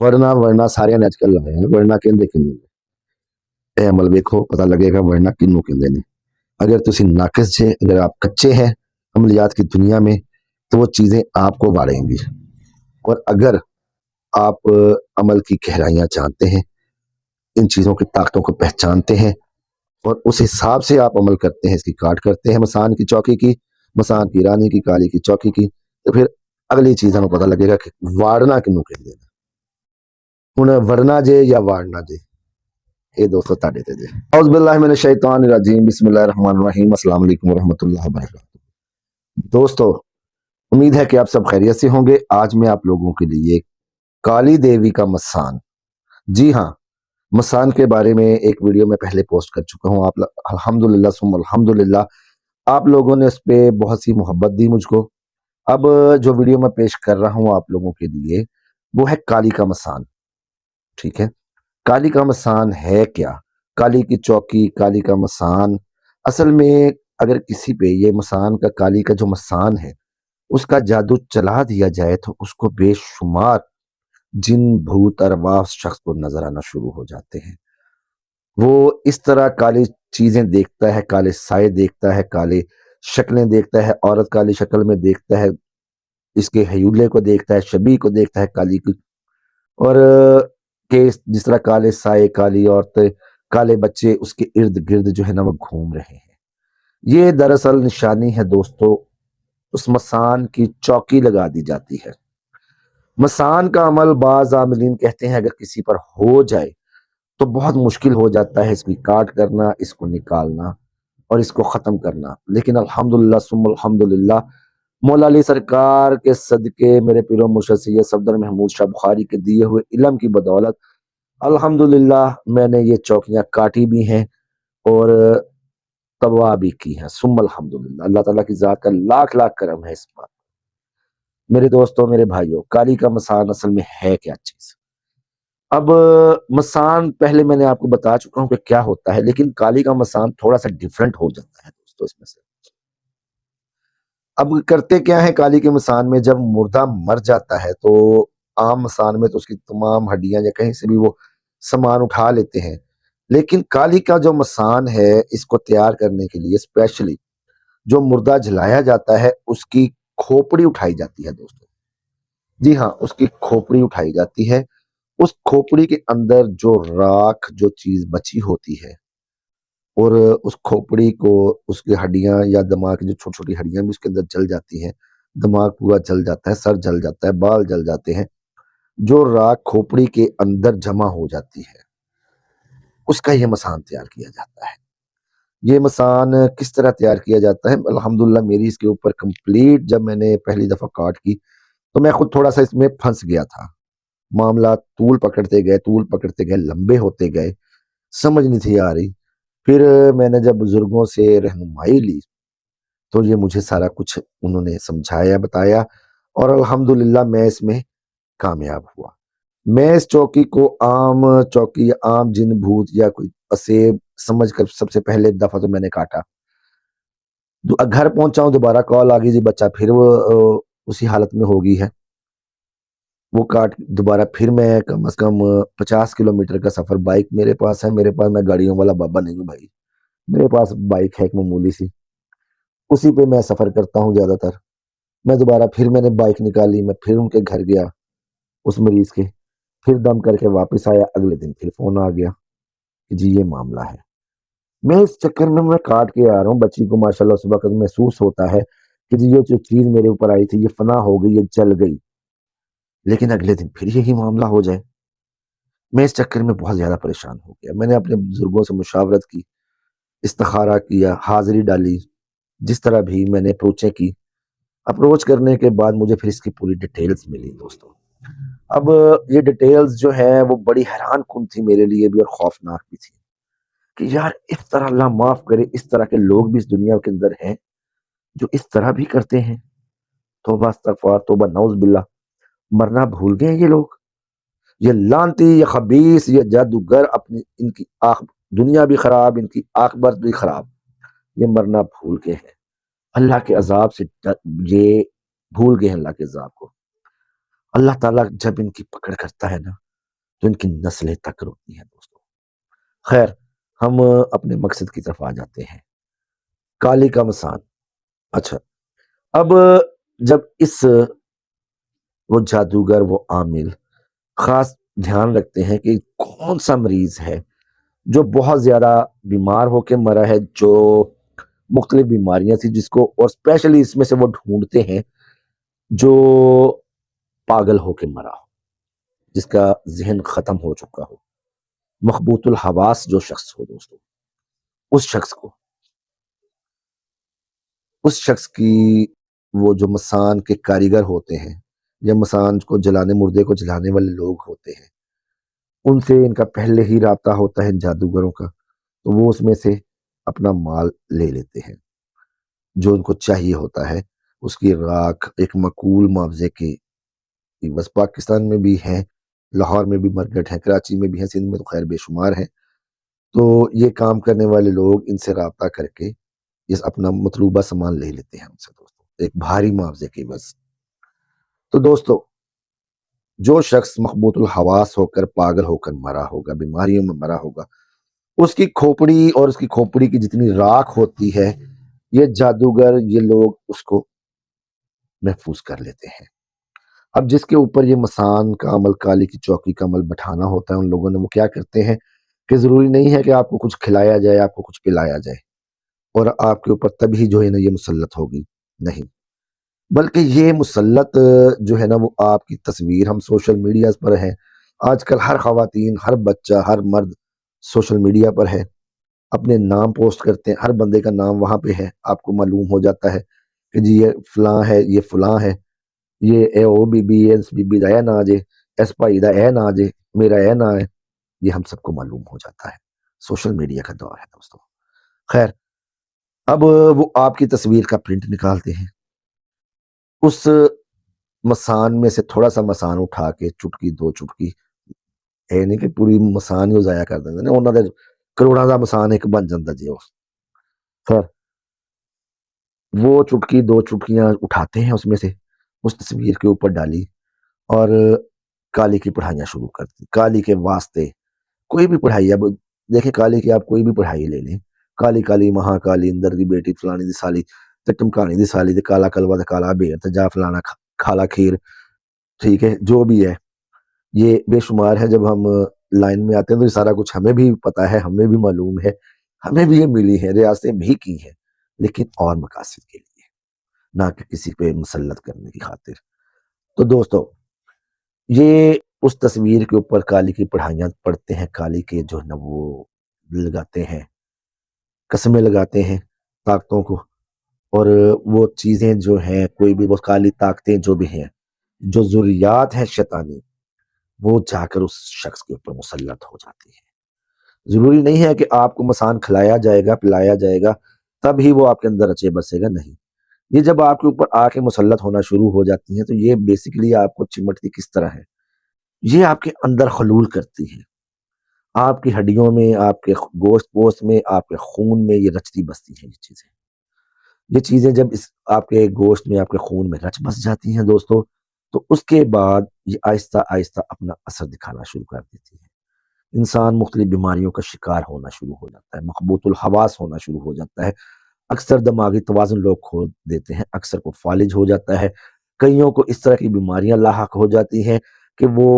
ورنہ ورنہ سارے نے اجکل لائے ہیں ورنہ کہندے کنوں نے اے عمل ویکھو پتہ لگے گا ورنہ کنوں کہندے نے اگر تسی ناقص جے اگر آپ کچے ہیں عملیات کی دنیا میں تو وہ چیزیں آپ کو واڑیں گی اور اگر آپ عمل کی گہرائیاں جانتے ہیں ان چیزوں کی طاقتوں کو پہچانتے ہیں اور اس حساب سے آپ عمل کرتے ہیں اس کی کاٹ کرتے ہیں مسان کی چوکی کی مسان کی رانی کی کالی کی چوکی کی تو پھر اگلی چیز ہمیں پتہ لگے گا کہ واڑنا کنوں کہندے نے ہن ورنا جے یا واڑنا جے اے دوستو تاڈے تے جے اعوذ باللہ من الشیطان الرجیم بسم اللہ الرحمن الرحیم السلام علیکم ورحمۃ اللہ وبرکاتہ دوستو امید ہے کہ آپ سب خیریت سے ہوں گے آج میں آپ لوگوں کے لیے کالی دیوی کا مسان جی ہاں مسان کے بارے میں ایک ویڈیو میں پہلے پوسٹ کر چکا ہوں آپ الحمدللہ ثم الحمدللہ آپ لوگوں نے اس پہ بہت سی محبت دی مجھ کو اب جو ویڈیو میں پیش کر رہا ہوں آپ لوگوں کے لیے وہ ہے کالی کا مسان ٹھیک ہے کالی کا مسان ہے کیا کالی کی چوکی کالی کا مسان اصل میں اگر کسی پہ یہ مسان کا کالی کا جو مسان ہے اس کا جادو چلا دیا جائے تو اس کو بے شمار جن بھوت ارواح شخص کو نظر آنا شروع ہو جاتے ہیں وہ اس طرح کالی چیزیں دیکھتا ہے کالے سائے دیکھتا ہے کالے شکلیں دیکھتا ہے عورت کالی شکل میں دیکھتا ہے اس کے حیولے کو دیکھتا ہے شبیہ کو دیکھتا ہے کالی کی اور کہ جس طرح کالے سائے کالی عورتیں کالے بچے اس کے ارد گرد جو ہے نا وہ گھوم رہے ہیں یہ دراصل نشانی ہے دوستو اس مسان کی چوکی لگا دی جاتی ہے مسان کا عمل بعض عاملین کہتے ہیں اگر کسی پر ہو جائے تو بہت مشکل ہو جاتا ہے اس کی کاٹ کرنا اس کو نکالنا اور اس کو ختم کرنا لیکن الحمدللہ ثم الحمدللہ مولا علی سرکار کے صدقے میرے پیر و مرشد سید صفدر محمود شاہ بخاری کے دیے ہوئے علم کی بدولت الحمدللہ میں نے یہ چوکیاں کاٹی بھی ہیں اور تباہ بھی کی ہیں ثم الحمدللہ اللہ تعالیٰ کی ذات کا لاکھ لاکھ کرم ہے اس بات میرے دوستوں میرے بھائیوں کالی کا مسان اصل میں ہے کیا چیز اب مسان پہلے میں نے آپ کو بتا چکا ہوں کہ کیا ہوتا ہے لیکن کالی کا مسان تھوڑا سا ڈیفرنٹ ہو جاتا ہے دوستو اس میں سے اب کرتے کیا ہے کالی کے مسان میں جب مردہ مر جاتا ہے تو عام مسان میں تو اس کی تمام ہڈیاں یا کہیں سے بھی وہ سامان اٹھا لیتے ہیں لیکن کالی کا جو مسان ہے اس کو تیار کرنے کے لیے اسپیشلی جو مردہ جلایا جاتا ہے اس کی کھوپڑی اٹھائی جاتی ہے دوستو جی ہاں اس کی کھوپڑی اٹھائی جاتی ہے اس کھوپڑی کے اندر جو راکھ جو چیز بچی ہوتی ہے اور اس کھوپڑی کو اس کی ہڈیاں یا دماغ کی جو چھوٹی چھوٹی ہڈیاں بھی اس کے اندر جل جاتی ہیں دماغ پورا جل جاتا ہے سر جل جاتا ہے بال جل جاتے ہیں جو راکھ کھوپڑی کے اندر جمع ہو جاتی ہے اس کا یہ مسان تیار کیا جاتا ہے یہ مسان کس طرح تیار کیا جاتا ہے الحمدللہ میری اس کے اوپر کمپلیٹ جب میں نے پہلی دفعہ کاٹ کی تو میں خود تھوڑا سا اس میں پھنس گیا تھا معاملات طول پکڑتے گئے لمبے ہوتے گئے سمجھ نہیں تھی آ رہی پھر میں نے جب بزرگوں سے رہنمائی لی تو یہ مجھے سارا کچھ انہوں نے سمجھایا بتایا اور الحمدللہ میں اس میں کامیاب ہوا میں اس چوکی کو عام چوکی عام جن بھوت یا کوئی اسیب سمجھ کر سب سے پہلے دفعہ تو میں نے کاٹا گھر پہنچا ہوں دوبارہ کال آ گئی جی بچہ پھر وہ اسی حالت میں ہو گئی ہے وہ کاٹ دوبارہ پھر میں کم از کم 50 کلومیٹر کا سفر بائک میرے پاس ہے میرے پاس میں گاڑیوں والا بابا نہیں ہوں بھائی میرے پاس بائک ہے ایک معمولی سی اسی پہ میں سفر کرتا ہوں زیادہ تر میں دوبارہ پھر میں نے بائک نکالی میں پھر ان کے گھر گیا اس مریض کے پھر دم کر کے واپس آیا اگلے دن پھر فون آ گیا کہ جی یہ معاملہ ہے میں اس چکر میں کاٹ کے آ رہا ہوں بچی کو ماشاءاللہ اس وقت محسوس ہوتا ہے کہ جی یہ جو چیز میرے اوپر آئی تھی یہ فنا ہو گئی یہ جل گئی لیکن اگلے دن پھر یہی معاملہ ہو جائے میں اس چکر میں بہت زیادہ پریشان ہو گیا میں نے اپنے بزرگوں سے مشاورت کی استخارہ کیا حاضری ڈالی جس طرح بھی میں نے اپروچیں کی اپروچ کرنے کے بعد مجھے پھر اس کی پوری ڈیٹیلز ملی دوستوں اب یہ ڈیٹیلز جو ہیں وہ بڑی حیران کن تھی میرے لیے بھی اور خوفناک بھی تھی کہ یار اس طرح اللہ معاف کرے اس طرح کے لوگ بھی اس دنیا کے اندر ہیں جو اس طرح بھی کرتے ہیں توبہ استغفار توبہ نعوذ باللہ مرنا بھول گئے یہ لوگ یہ لانتی یہ خبیث یہ جادوگر اپنی ان کی دنیا بھی خراب ان کی آخرت بھی خراب یہ مرنا بھول گئے ہیں اللہ کے عذاب سے یہ بھول گئے ہیں اللہ کے عذاب کو اللہ تعالیٰ جب ان کی پکڑ کرتا ہے نا تو ان کی نسلیں تک روتی ہیں دوستوں۔ خیر، ہم اپنے مقصد کی طرف آ جاتے ہیں۔ کالی کا مسان۔ اچھا، اب جب اس وہ جادوگر، وہ عامل خاص دھیان رکھتے ہیں کہ کون سا مریض ہے جو بہت زیادہ بیمار ہو کے مرا ہے، جو مختلف بیماریاں تھی جس کو، اور اسپیشلی اس میں سے وہ ڈھونڈتے ہیں جو پاگل ہو کے مرا ہو، جس کا ذہن ختم ہو چکا ہو، مخبوط الحواس جو شخص ہو دوستو، اس شخص کی وہ جو مسان کے کاریگر ہوتے ہیں یا مسان کو جلانے، مردے کو جلانے والے لوگ ہوتے ہیں، ان سے ان کا پہلے ہی رابطہ ہوتا ہے، ان جادوگروں کا، تو وہ اس میں سے اپنا مال لے لیتے ہیں جو ان کو چاہیے ہوتا ہے۔ اس کی راکھ ایک مقبول معاوضے کی، بس پاکستان میں بھی ہیں، لاہور میں بھی مرکٹ ہے، کراچی میں بھی ہے، سندھ میں تو خیر بے شمار ہیں۔ تو یہ کام کرنے والے لوگ ان سے رابطہ کر کے یہ اپنا مطلوبہ سامان لے لیتے ہیں ان سے دوستوں، ایک بھاری معاوضے کی بس۔ تو دوستو، جو شخص مخبوط الحواس ہو کر، پاگل ہو کر مرا ہوگا، بیماریوں میں مرا ہوگا، اس کی کھوپڑی اور اس کی کھوپڑی کی جتنی راکھ ہوتی ہے، یہ جادوگر، یہ لوگ اس کو محفوظ کر لیتے ہیں۔ اب جس کے اوپر یہ مسان کا عمل، کالی کی چوکی کا عمل بٹھانا ہوتا ہے ان لوگوں نے، وہ کیا کرتے ہیں کہ ضروری نہیں ہے کہ آپ کو کچھ کھلایا جائے، آپ کو کچھ پلایا جائے اور آپ کے اوپر تبھی جو ہے نا یہ مسلط ہوگی، نہیں، بلکہ یہ مسلط جو ہے نا وہ آپ کی تصویر، ہم سوشل میڈیا پر ہیں آج کل، ہر خواتین، ہر بچہ، ہر مرد سوشل میڈیا پر ہے، اپنے نام پوسٹ کرتے ہیں، ہر بندے کا نام وہاں پہ ہے، آپ کو معلوم ہو جاتا ہے کہ جی یہ فلاں ہے، یہ فلاں ہے، یہ A O B B, S B B دا اے نہ جے، ایس پائی دا اے نہ جے، میرا اے نہ ہے، یہ ہم سب کو معلوم ہو جاتا ہے، سوشل میڈیا کا دور ہے دوستوں۔ خیر، اب وہ آپ کی تصویر کا پرنٹ نکالتے ہیں، اس مسان میں سے تھوڑا سا مسان اٹھا کے، چٹکی دو چٹکی، اے نہیں کہ پوری مسان ہی ضائع کر دیندے نے، انہاں دے کروڑاں دا مسان ایک بن جاندا جی۔ خیر، وہ چٹکی دو چٹکیاں اٹھاتے ہیں، اس میں سے اس تصویر کے اوپر ڈالی اور کالی کی پڑھائیاں شروع کر دی، کالی کے واسطے کوئی بھی پڑھائی، اب دیکھیں کالی کی آپ کوئی بھی پڑھائی لے لیں، کالی کالی مہا کالی اندر دی بیٹی فلانی دی سالی تے ٹمکانی دی سالی تے کالا کلوا تے کالا بیر تے جا فلانا کھالا کھیر، ٹھیک ہے، جو بھی ہے یہ بے شمار ہے۔ جب ہم لائن میں آتے ہیں تو یہ سارا کچھ ہمیں بھی پتا ہے، ہمیں بھی معلوم ہے، ہمیں بھی یہ ملی ہے، ریاستیں بھی کی ہیں، لیکن اور مقاصد کے لیے، نہ کہ کسی پہ مسلط کرنے کی خاطر۔ تو دوستو، یہ اس تصویر کے اوپر کالی کی پڑھائیاں پڑھتے ہیں، کالی کے جو ہے نا وہ لگاتے ہیں، قسمیں لگاتے ہیں طاقتوں کو، اور وہ چیزیں جو ہیں، کوئی بھی وہ کالی طاقتیں جو بھی ہیں، جو ذریات ہیں شیطانی، وہ جا کر اس شخص کے اوپر مسلط ہو جاتی ہے۔ ضروری نہیں ہے کہ آپ کو مسان کھلایا جائے گا، پلایا جائے گا، تب ہی وہ آپ کے اندر اچے بسے گا، نہیں، یہ جب آپ کے اوپر آ کے مسلط ہونا شروع ہو جاتی ہیں تو یہ بیسیکلی آپ کو چمٹتی کس طرح ہے، یہ آپ کے اندر خلول کرتی ہے، آپ کی ہڈیوں میں، آپ کے گوشت پوست میں، آپ کے خون میں یہ رچتی بستی ہیں یہ چیزیں جب اس آپ کے گوشت میں، آپ کے خون میں رچ بس جاتی ہیں دوستو، تو اس کے بعد یہ آہستہ آہستہ اپنا اثر دکھانا شروع کر دیتی ہے، انسان مختلف بیماریوں کا شکار ہونا شروع ہو جاتا ہے، مخبوط الحواس ہونا شروع ہو جاتا ہے، اکثر دماغی توازن لوگ کھو دیتے ہیں، اکثر کو فالج ہو جاتا ہے، کئیوں کو اس طرح کی بیماریاں لاحق ہو جاتی ہیں کہ وہ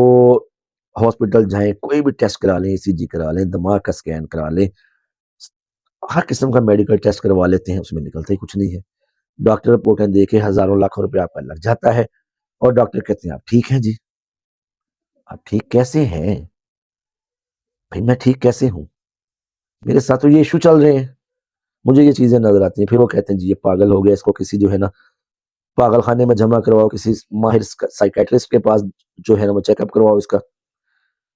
ہاسپٹل جائیں، کوئی بھی ٹیسٹ کرا لیں، ای سی جی کرا لیں، دماغ کا سکین کرا لیں، ہر قسم کا میڈیکل ٹیسٹ کروا لیتے ہیں، اس میں نکلتا ہی کچھ نہیں ہے، ڈاکٹر رپورٹیں دے کے ہزاروں لاکھوں روپے آپ کا لگ جاتا ہے، اور ڈاکٹر کہتے ہیں آپ ٹھیک ہیں جی۔ آپ ٹھیک کیسے ہیں بھائی؟ میں ٹھیک کیسے ہوں؟ میرے ساتھ تو یہ ایشو چل رہے ہیں، مجھے یہ چیزیں نظر آتی ہیں۔ پھر وہ کہتے ہیں جی یہ پاگل ہو گیا، اس کو کسی جو ہے نا پاگل خانے میں جمع کرواؤ، کسی ماہر سائیکیٹرسٹ کے پاس جو ہے نا وہ چیک اپ کرواؤ اس کا،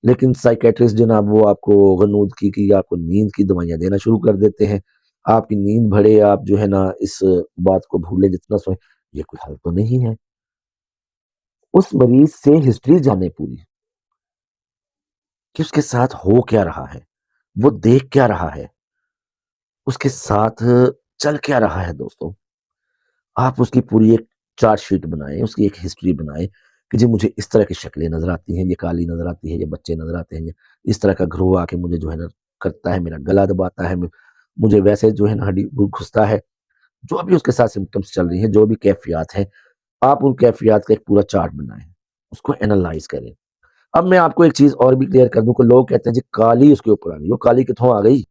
لیکن سائیکیٹرسٹ جناب وہ آپ کو غنودگی کی، آپ کو نیند کی دوائیاں دینا شروع کر دیتے ہیں، آپ کی نیند بڑھے، آپ جو ہے نا اس بات کو بھولیں جتنا سوئیں، یہ کوئی حل تو نہیں ہے۔ اس مریض سے ہسٹری جانے پوری کہ اس کے ساتھ ہو کیا رہا ہے، وہ دیکھ کیا رہا ہے، اس کے ساتھ چل کیا رہا ہے دوستوں، آپ اس کی پوری ایک چارٹ شیٹ بنائیں، اس کی ایک ہسٹری بنائیں کہ جی مجھے اس طرح کی شکلیں نظر آتی ہیں، یہ کالی نظر آتی ہے، یہ بچے نظر آتے ہیں، یہ اس طرح کا گروہ آ کے مجھے جو ہے نا کرتا ہے، میرا گلا دباتا ہے، مجھے ویسے جو ہے نا ہڈی گھستا ہے، جو بھی اس کے ساتھ سمپٹمس چل رہی ہیں، جو بھی کیفیات ہیں، آپ ان کیفیات کا ایک پورا چارٹ بنائیں، اس کو اینالائز کریں۔ اب میں آپ کو ایک چیز اور بھی کلیئر کر دوں کہ لوگ کہتے ہیں جی کالی اس کے اوپر آ گئی، وہ کالی کتوں آ گئی؟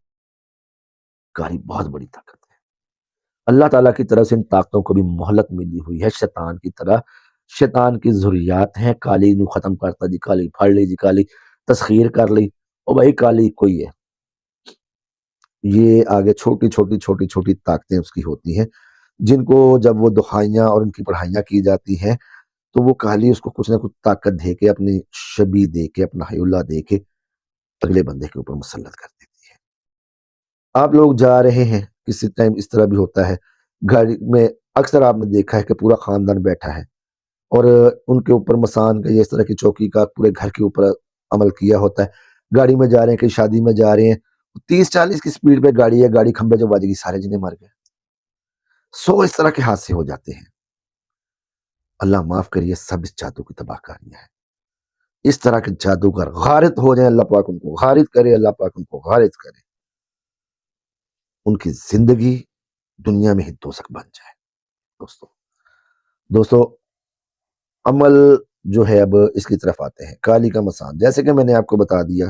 کالی بہت بڑی طاقت ہے، اللہ تعالیٰ کی طرف سے ان طاقتوں کو بھی مہلت ملی ہوئی ہے، شیطان کی طرح، شیطان کی ذریات ہیں، کالی نو ختم کرتا جی، کالی پھاڑ لی جی، کالی تسخیر کر لی، اور بھائی کالی کوئی ہے، یہ آگے چھوٹی چھوٹی چھوٹی چھوٹی طاقتیں اس کی ہوتی ہیں، جن کو جب وہ دعائیاں اور ان کی پڑھائیاں کی جاتی ہیں تو وہ کالی اس کو کچھ نہ کچھ طاقت دے کے، اپنی شبیہ دے کے، اپنا حی اللہ دے کے اگلے بندے کے اوپر مسلط کر دیتی ہے۔ آپ لوگ جا رہے ہیں، کسی ٹائم اس طرح بھی ہوتا ہے، گاڑی میں اکثر آپ نے دیکھا ہے کہ پورا خاندان بیٹھا ہے اور ان کے اوپر مسان کا یا اس طرح کی چوکی کا پورے گھر کے اوپر عمل کیا ہوتا ہے، گاڑی میں جا رہے ہیں، کہیں شادی میں جا رہے ہیں، 30-40 کی سپیڈ پہ گاڑی ہے، گاڑی کھمبے جو بج گئی، سارے جنے مر گئے، 100 اس طرح کے حادثے ہو جاتے ہیں۔ اللہ معاف کریے، سب اس جادو کی تباہ کاریاں ہیں۔ اس طرح کے جادوگر غارت ہو جائیں، اللہ پاک ان کو غارت کرے، اللہ پاک ان کو غارت کرے، ان کی زندگی دنیا میں ہی دوزخ بن جائے۔ دوستو عمل جو ہے، اب اس کی طرف آتے ہیں، کالی کا مسان، جیسے کہ میں نے آپ کو بتا دیا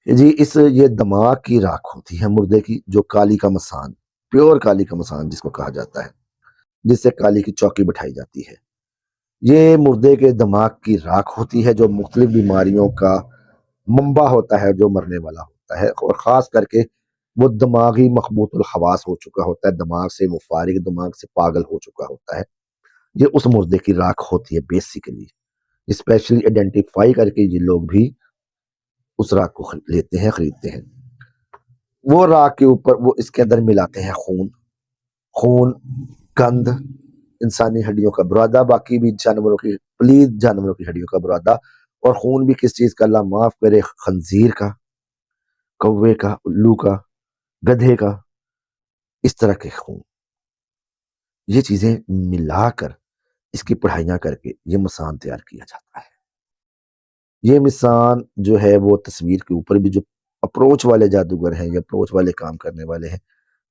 کہ جی یہ دماغ کی راکھ ہوتی ہے مردے کی، جو کالی کا مسان، پیور کالی کا مسان جس کو کہا جاتا ہے، جس سے کالی کی چوکی بٹھائی جاتی ہے، یہ مردے کے دماغ کی راکھ ہوتی ہے، جو مختلف بیماریوں کا منبع ہوتا ہے، جو مرنے والا ہوتا ہے، اور خاص کر کے وہ دماغی مخبوط الحواس ہو چکا ہوتا ہے، دماغ سے وہ فارغ، دماغ سے پاگل ہو چکا ہوتا ہے، یہ اس مردے کی راکھ ہوتی ہے بیسیکلی، اسپیشلی آئیڈینٹیفائی کر کے یہ لوگ بھی اس راکھ کو لیتے ہیں، خریدتے ہیں۔ وہ راکھ کے اوپر وہ اس کے اندر ملاتے ہیں خون، گند، انسانی ہڈیوں کا برادہ، باقی بھی جانوروں کی، پلید جانوروں کی ہڈیوں کا برادہ، اور خون بھی کس چیز کا، اللہ معاف کرے، خنزیر کا، کوے کا، الو کا، گدھے کا، اس طرح کے خون، یہ چیزیں ملا کر اس کی پڑھائیاں کر کے یہ مسان تیار کیا جاتا ہے۔ یہ مسان جو ہے وہ تصویر کے اوپر بھی جو اپروچ والے جادوگر ہیں یا اپروچ والے کام کرنے والے ہیں،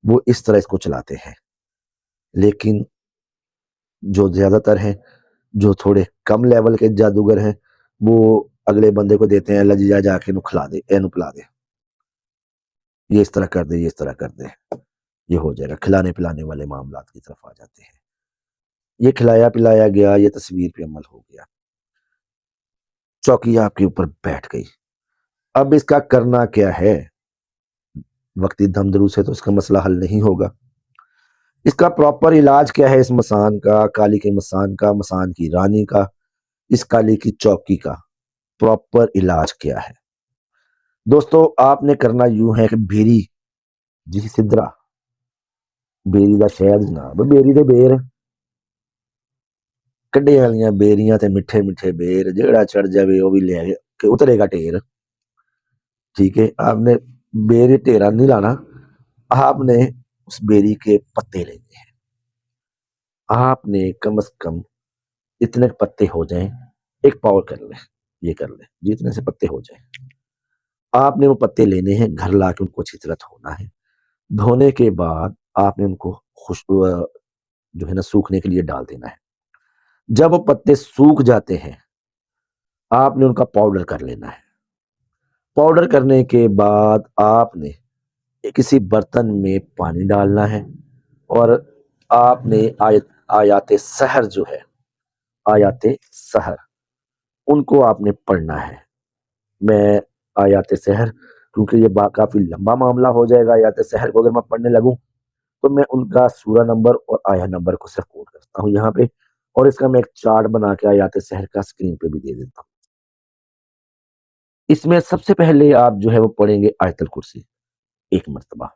وہ اس طرح اس کو چلاتے ہیں، لیکن جو زیادہ تر ہیں، جو تھوڑے کم لیول کے جادوگر ہیں، وہ اگلے بندے کو دیتے ہیں، اللہ جی جا کے کھلا دے، اینو پلا دے، یہ اس طرح کر دے، یہ اس طرح کر دے، یہ ہو جائے گا، کھلانے پلانے والے معاملات کی طرف آ جاتے ہیں۔ یہ کھلایا پلایا گیا، یہ تصویر پہ عمل ہو گیا، چوکی آپ کے اوپر بیٹھ گئی۔ اب اس کا کرنا کیا ہے؟ وقتی دم درو سے تو اس کا مسئلہ حل نہیں ہوگا۔ اس کا پراپر علاج کیا ہے؟ اس مسان کا، کالی کے مسان کا، مسان کی رانی کا، اس کالی کی چوکی کا پراپر علاج کیا ہے؟ دوستو آپ نے کرنا یوں ہے کہ بیری جی سدرا، بیری دا شہد جناب، بیری دے بیر کڈے والیاں بیریاں تے میٹھے میٹھے بیر، جیڑا چڑھ جاوے وہ بھی لے کے اترے گا ٹھیر، ٹھیک ہے؟ آپ نے بیری ٹھیرا نہیں لانا، آپ نے اس بیری کے پتے لینے ہیں، آپ نے کم از کم اتنے پتے ہو جائیں، ایک پاور کر لیں، یہ کر لیں جی، اتنے سے پتے ہو جائیں، آپ نے وہ پتے لینے ہیں، گھر لا کے ان کو اچھی طرح دھونا ہے، دھونے کے بعد آپ نے ان کو جو ہے نا سوکھنے کے لیے ڈال دینا ہے۔ جب وہ پتے سوکھ جاتے ہیں، آپ نے ان کا پاؤڈر کر لینا ہے۔ پاؤڈر کرنے کے بعد آپ نے کسی برتن میں پانی ڈالنا ہے، اور آپ نے آیات سحر جو ہے، آیات سحر، ان کو آپ نے پڑھنا ہے۔ میں آیات سحر، کیونکہ یہ کافی لمبا معاملہ ہو جائے گا، آیات سحر کو اگر میں پڑھنے لگوں تو میں ان کا سورہ نمبر اور آیا نمبر کو صرف کوٹ کرتا ہوں یہاں پہ، اور اس کا میں ایک چارٹ بنا کے آیات سحر کا اسکرین پہ بھی دے دیتا ہوں۔ اس میں سب سے پہلے آپ جو ہے وہ پڑھیں گے آیت الکرسی ایک مرتبہ،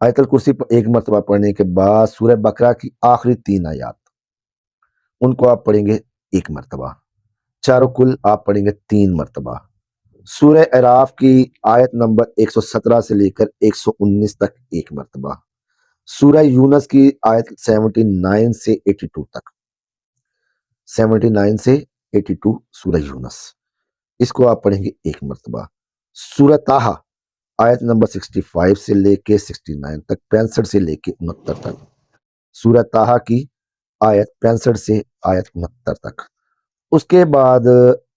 آیت الکرسی ایک مرتبہ پڑھنے کے بعد سورہ بقرہ کی آخری 3 آیات، ان کو آپ پڑھیں گے ایک مرتبہ، چاروں کل آپ پڑھیں گے 3 مرتبہ، سورہ اعراف کی آیت نمبر 117 سے لے کر 119 تک ایک مرتبہ، سورہ یونس کی آیت 79 سے 82 تک، 79 سے 82 سورہ یونس، اس کو آپ پڑھیں گے ایک مرتبہ۔ سورہ طٰہٰ آیت نمبر 65 سے لے کے 69 تک، 65 سے لے کے 69 تک، سورہ طٰہٰ کی آیت 65 سے آیت 69 تک۔ اس کے بعد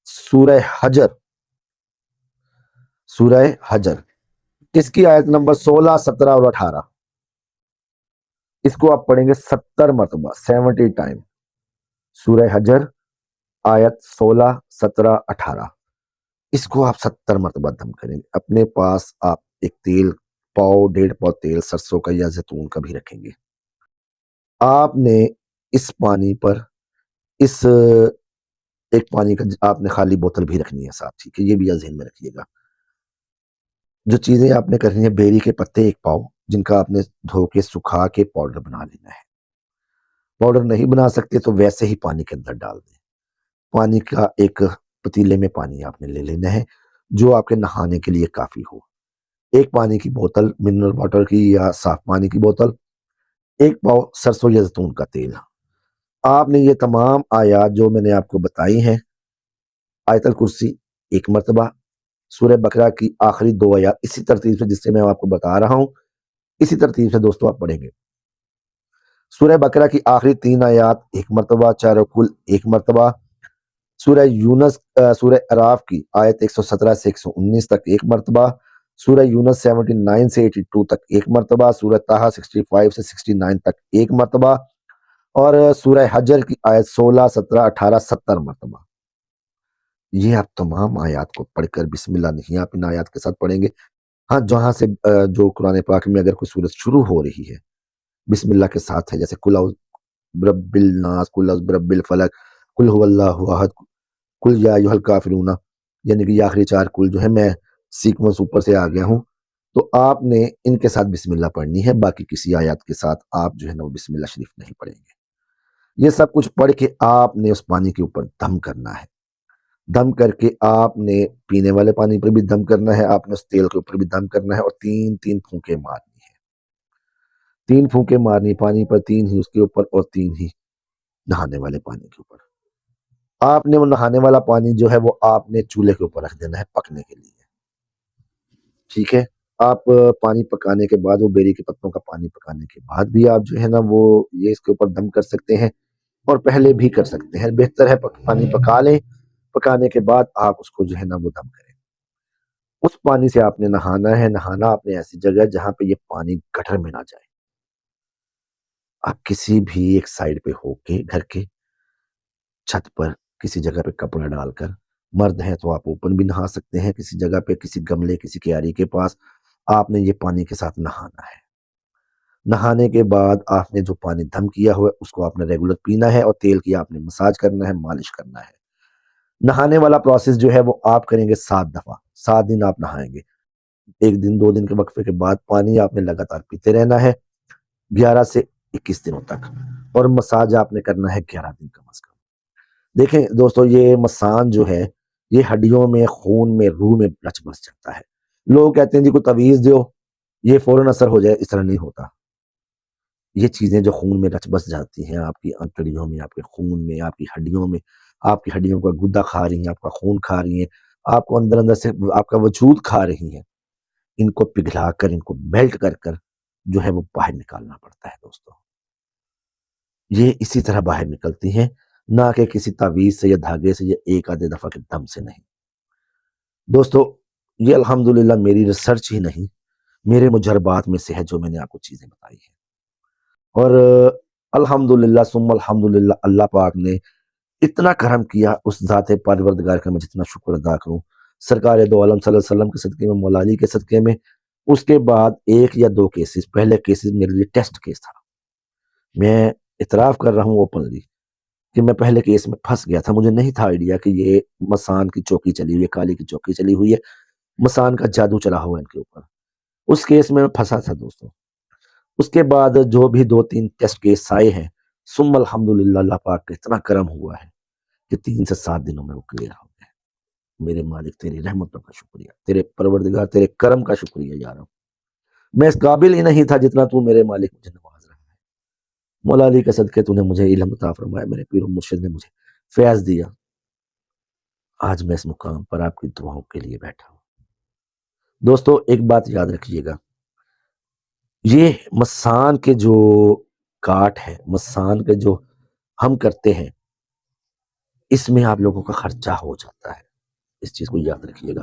سورہ حجر، سورہ حجر اس کی آیت نمبر 16، 17 اور 18، اس کو آپ پڑھیں گے 70 مرتبہ، 70 ٹائم۔ سورہ حجر آیت 16، 17، 18، اس کو آپ 70 مرتبہ دم کریں گے۔ اپنے پاس آپ ایک تیل، پاؤ 1.5 پاؤ تیل سرسوں کا یا زیتون کا بھی رکھیں گے۔ آپ نے اس پانی پر اس ایک پانی کا آپ نے خالی بوتل بھی رکھنی ہے ساتھ، ٹھیک ہے، یہ بھی ذہن میں رکھیے گا۔ جو چیزیں آپ نے کرنی ہے، بیری کے پتے 1 پاؤ، جن کا آپ نے دھو کے سکھا کے پاؤڈر بنا لینا ہے۔ پاؤڈر نہیں بنا سکتے تو ویسے ہی پانی کے اندر ڈال دیں۔ پانی کا ایک پتیلے میں پانی آپ نے لے لینا ہے جو آپ کے نہانے کے لیے کافی ہو۔ ایک پانی کی بوتل منرل واٹر کی یا صاف پانی کی بوتل، 1 پاؤ سرسوں یا زیتون کا تیل۔ آپ نے یہ تمام آیات جو میں نے آپ کو بتائی ہیں، آیت الکرسی 1 مرتبہ، سورہ بقرہ کی آخری 2 آیات اسی ترتیب سے جس سے میں آپ کو بتا رہا ہوں، اسی ترتیب سے دوستو آپ پڑھیں گے۔ سورہ بقرہ کی آخری 3 آیات 1 مرتبہ، چاروں کل 1 مرتبہ۔ سورہ یونس، سورہ اعراف کی آیت 117 سے 119 تک 1 مرتبہ۔ سورہ یونس 79 سے 82 تک 1 مرتبہ۔ سورہ طٰہٰ 65 سے 69 تک 1 مرتبہ، اور سورہ حجر کی آیت 16، 17، 18، 70 مرتبہ۔ یہ آپ تمام آیات کو پڑھ کر، بسم اللہ نہیں آپ ان آیات کے ساتھ پڑھیں گے، ہاں جہاں سے جو قرآن پاک میں اگر کوئی سورت شروع ہو رہی ہے بسم اللہ کے ساتھ ہے، جیسے قل اعوذ برب الناس، قل اعوذ برب الفلق، قل هو اللہ احد، قل یا ایھا الکافرون، یعنی کہ یہ آخری 4 قل جو ہے میں سیکوینس اوپر سے آ گیا ہوں، تو آپ نے ان کے ساتھ بسم اللہ پڑھنی ہے، باقی کسی آیات کے ساتھ آپ جو ہے نا وہ بسم اللہ شریف نہیں پڑھیں گے۔ یہ سب کچھ پڑھ کے آپ نے اس پانی کے اوپر دم کرنا ہے۔ دم کر کے آپ نے پینے والے پانی پر بھی دم کرنا ہے، آپ نے اس تیل کے اوپر بھی دم کرنا ہے، اور 3 پھونکے مارنی ہے۔ 3 پھونکے مارنی پانی پر، 3 ہی اس کے اوپر، اور 3 ہی نہانے والے پانی کے اوپر۔ آپ نے وہ نہانے والا پانی جو ہے وہ آپ نے چولہے کے اوپر رکھ دینا ہے پکنے کے لیے، ٹھیک ہے۔ آپ پانی پکانے کے بعد، وہ بیری کے پتوں کا پانی پکانے کے بعد بھی آپ جو ہے نا وہ یہ اس کے اوپر دم کر سکتے ہیں، اور پہلے بھی کر سکتے ہیں۔ بہتر ہے پانی پکا لیں، پکانے کے بعد آپ اس کو جو ہے نا وہ دم کریں۔ اس پانی سے آپ نے نہانا ہے۔ نہانا آپ نے ایسی جگہ جہاں پہ یہ پانی گٹر میں نہ جائے۔ آپ کسی بھی ایک سائڈ پہ ہو کے گھر کے چھت پر کسی جگہ پہ کپڑا ڈال کر، مرد ہیں تو آپ اوپن بھی نہا سکتے ہیں، کسی جگہ پہ کسی گملے کسی کیاری کے پاس آپ نے یہ پانی کے ساتھ نہانا ہے۔ نہانے کے بعد آپ نے جو پانی دم کیا ہوا ہے اس کو آپ نے ریگولر پینا ہے، اور تیل کی آپ نے مساج کرنا ہے، مالش کرنا ہے۔ نہانے والا پروسیس جو ہے وہ آپ کریں گے 7 دفعہ، 7 دن آپ نہائیں گے۔ 1 دن 2 دن کے وقفے کے بعد پانی آپ نے لگاتار پیتے رہنا ہے 11 سے 21 دنوں تک، اور مساج آپ نے کرنا ہے 11 دن کم از کم۔ دیکھیں دوستو، یہ مسان جو ہے یہ ہڈیوں میں، خون میں، روح میں رچ بس جاتا ہے۔ لوگ کہتے ہیں جی کوئی تعویذ دیو یہ فوراً اثر ہو جائے، اس طرح نہیں ہوتا۔ یہ چیزیں جو خون میں رچ بس جاتی ہیں، آپ کی انتڑیوں میں، آپ کے خون میں، آپ کی ہڈیوں میں، آپ کی ہڈیوں کا گدا کھا رہی ہیں، آپ کا خون کھا رہی ہیں، آپ کو اندر اندر سے آپ کا وجود کھا رہی ہیں، ان کو پگھلا کر، ان کو میلٹ کر کر جو ہے وہ باہر نکالنا پڑتا ہے دوستو۔ یہ اسی طرح باہر نکلتی ہیں، نہ کہ کسی تعویذ سے یا دھاگے سے یا ایک آدھے دفعہ کے دم سے نہیں۔ دوستو یہ الحمدللہ میری ریسرچ ہی نہیں، میرے مجربات میں سے ہے جو میں نے آپ کو چیزیں بتائی ہیں، اور الحمدللہ ثم الحمدللہ اللہ پاک نے اتنا کرم کیا اس ذات پروردگار کا میں جتنا شکر ادا کروں، سرکار دو عالم صلی اللہ علیہ وسلم کے صدقے میں، مولا علی کے صدقے میں۔ اس کے بعد 1 یا 2 کیسز، پہلے کیسز میرے لیے ٹیسٹ کیس تھا، میں اعتراف کر رہا ہوں اوپنلی کہ میں پہلے کیس میں پھنس گیا تھا۔ مجھے نہیں تھا آئیڈیا کہ یہ مسان کی چوکی چلی ہوئی ہے، کالی کی چوکی چلی ہوئی ہے، مسان کا جادو چلا ہوا ہے ان کے اوپر۔ اس کیس میں پھنسا تھا دوستوں۔ اس کے بعد جو بھی 2-3 ٹیسٹ کیس آئے ہیں، ثم الحمدللہ اللہ پاک کا اتنا کرم ہوا ہے کہ 3 سے 7 دنوں میں وہ کلیئر ہو گئے۔ میرے مالک تیری رحمتوں کا شکریہ، تیرے پروردگار تیرے کرم کا شکریہ یا رب۔ میں اس قابل ہی نہیں تھا جتنا تو میرے مالک مجھے نواز رہا ہے۔ مولا علی کے صدقے تو نے مجھے علم عطا فرمایا، میرے پیر و مرشد نے مجھے فیض دیا، آج میں اس مقام پر آپ کی دعاؤں کے لیے بیٹھا ہوں۔ دوستو ایک بات یاد رکھیے گا، یہ مسان کے جو کاٹ ہے، مسان کے جو ہم کرتے ہیں، اس میں آپ لوگوں کا خرچہ ہو جاتا ہے، اس چیز کو یاد رکھیے گا۔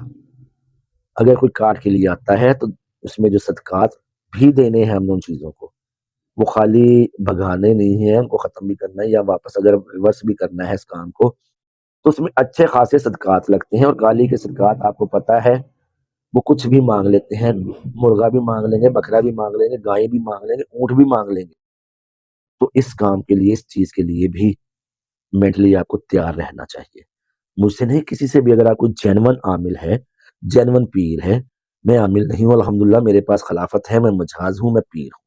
اگر کوئی کاٹ کے لیے آتا ہے تو اس میں جو صدقات بھی دینے ہیں ہم نے ان چیزوں کو، وہ خالی بھگانے نہیں ہیں، ان کو ختم بھی کرنا ہے، یا واپس اگر ریورس بھی کرنا ہے اس کام کو، تو اس میں اچھے خاصے صدقات لگتے ہیں۔ اور قالی کے صدقات آپ کو پتہ ہے وہ کچھ بھی مانگ لیتے ہیں، مرغا بھی مانگ لیں گے، بکرا بھی مانگ لیں گے، گائے بھی مانگ لیں گے، اونٹ بھی مانگ لیں گے۔ تو اس کام کے لیے، اس چیز کے لیے بھی مینٹلی آپ کو تیار رہنا چاہیے۔ مجھ سے نہیں، کسی سے بھی، اگر آپ کو جینون عامل ہے، جینون پیر ہے، میں عامل نہیں ہوں الحمدللہ، میرے پاس خلافت ہے، میں مجاز ہوں، میں پیر ہوں،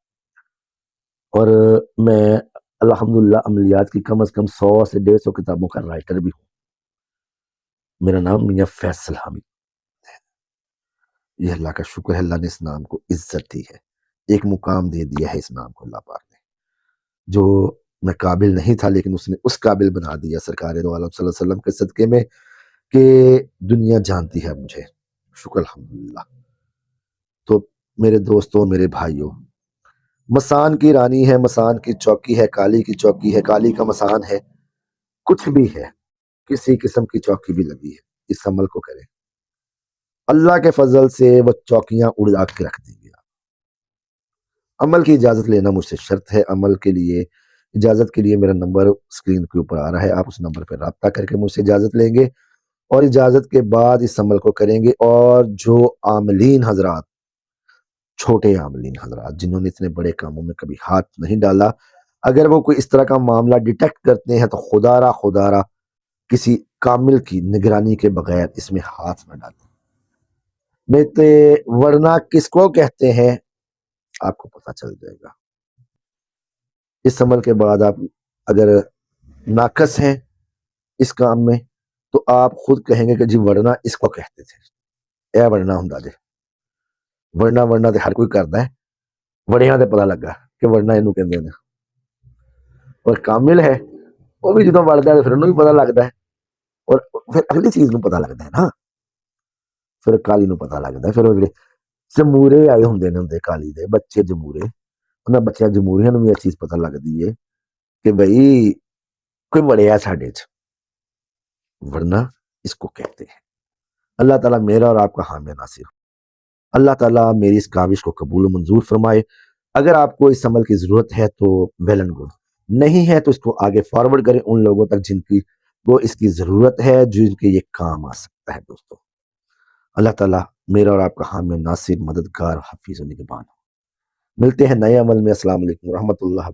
اور میں الحمدللہ عملیات کی کم از کم 100 سے 150 کتابوں کا رائٹر بھی ہوں۔ میرا نام میاں فیصل حامد، یہ اللہ کا شکر ہے، اللہ نے اس نام کو عزت دی ہے، ایک مقام دے دیا ہے اس نام کو اللہ پاک نے، جو میں قابل نہیں تھا لیکن اس نے اس قابل بنا دیا سرکار دو عالم صلی اللہ علیہ وسلم کے صدقے میں، کہ دنیا جانتی ہے مجھے، شکر الحمدللہ۔ تو میرے دوستوں، میرے بھائیوں، مسان کی رانی ہے، مسان کی چوکی ہے، کالی کی چوکی ہے، کالی کا مسان ہے، کچھ بھی ہے، کسی قسم کی چوکی بھی لگی ہے، اس عمل کو کریں، اللہ کے فضل سے وہ چوکیاں اڑا کے رکھ دیں گے۔ عمل کی اجازت لینا مجھ سے شرط ہے، عمل کے لیے اجازت کے لیے میرا نمبر اسکرین کے اوپر آ رہا ہے، آپ اس نمبر پہ رابطہ کر کے مجھ سے اجازت لیں گے، اور اجازت کے بعد اس عمل کو کریں گے۔ اور جو عاملین حضرات، چھوٹے عاملین حضرات جنہوں نے اتنے بڑے کاموں میں کبھی ہاتھ نہیں ڈالا، اگر وہ کوئی اس طرح کا معاملہ ڈیٹیکٹ کرتے ہیں تو خدا را کسی کامل کی نگرانی کے بغیر اس میں ہاتھ نہ ڈالیں، بیٹے، ورنہ کس کو کہتے ہیں آپ کو پتہ چل جائے گا۔ اس عمل کے بعد آپ اگر ناقص ہیں اس کام میں تو آپ خود کہیں گے کہ جی ورنہ اس کو کہتے تھے، اے ورنہ ہوں دے، ورنہ تے ہر کوئی کرتا ہے، وڑیاں تے پتہ لگا کہ ورنہ اینوں کہندے نے، اور کامل ہے وہ بھی جدوں وڑدا ہے پھر انہوں بھی پتہ لگتا ہے، اور پھر اگلی چیز نوں پتہ لگتا ہے نا، پھر کالی نوں پتہ لگتا ہے، پھر وہ جمورے آئے ہوندے کالی دے بچے، جمورے، انہاں بچیاں جمہوریاں نوں بھی یہ چیز پتہ لگتی ہے کہ بھئی کوئی وڑیا ساڈے چ، ورنہ اس کو کہتے ہیں۔ اللہ تعالیٰ میرا اور آپ کا حامی ناصر ہو، اللہ تعالیٰ میری اس کاوش کو قبول و منظور فرمائے۔ اگر آپ کو اس عمل کی ضرورت ہے تو ویل اینڈ گڈ، نہیں ہے تو اس کو آگے فارورڈ کریں ان لوگوں تک جن کی وہ اس کی ضرورت ہے، جن کے یہ کام آ سکتا ہے۔ دوستو اللہ تعالیٰ میرا اور آپ کا حامی ناصر، مددگار، حفیظ و نگہبان ہو۔ ملتے ہیں نئے عمل میں۔ السلام علیکم ورحمۃ اللہ۔